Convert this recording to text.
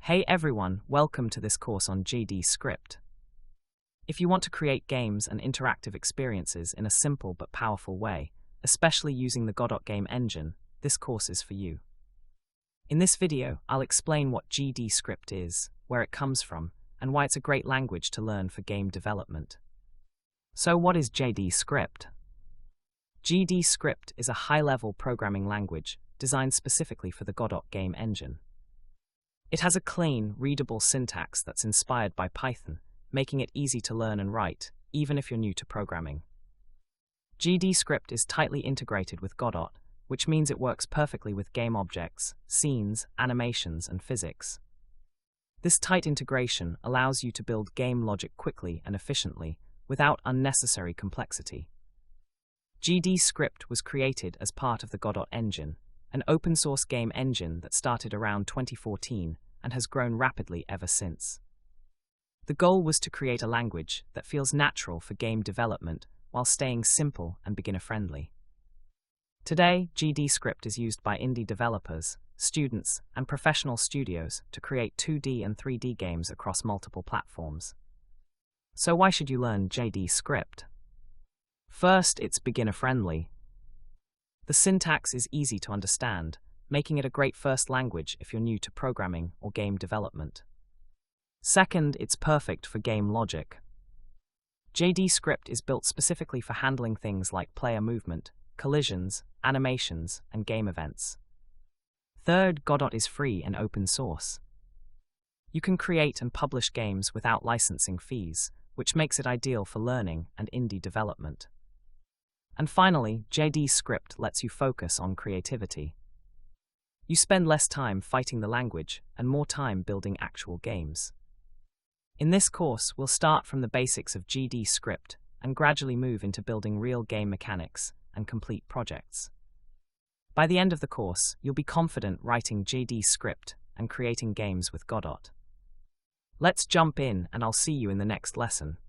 Hey everyone, welcome to this course on GDScript. If you want to create games and interactive experiences in a simple but powerful way, especially using the Godot game engine, this course is for you. In this video, I'll explain what GDScript is, where it comes from, and why it's a great language to learn for game development. So what is GDScript? GDScript is a high-level programming language designed specifically for the Godot game engine. It has a clean, readable syntax that's inspired by Python, making it easy to learn and write, even if you're new to programming. GDScript is tightly integrated with Godot, which means it works perfectly with game objects, scenes, animations, and physics. This tight integration allows you to build game logic quickly and efficiently, without unnecessary complexity. GDScript was created as part of the Godot engine, an open-source game engine that started around 2014 and has grown rapidly ever since. The goal was to create a language that feels natural for game development while staying simple and beginner-friendly. Today, GDScript is used by indie developers, students, and professional studios to create 2D and 3D games across multiple platforms. So why should you learn GDScript? First, it's beginner-friendly. The syntax is easy to understand, making it a great first language if you're new to programming or game development. Second, it's perfect for game logic. GDScript is built specifically for handling things like player movement, collisions, animations, and game events. Third, Godot is free and open source. You can create and publish games without licensing fees, which makes it ideal for learning and indie development. And finally, GDScript lets you focus on creativity. You spend less time fighting the language and more time building actual games. In this course, we'll start from the basics of GDScript and gradually move into building real game mechanics and complete projects. By the end of the course, you'll be confident writing GDScript and creating games with Godot. Let's jump in and I'll see you in the next lesson.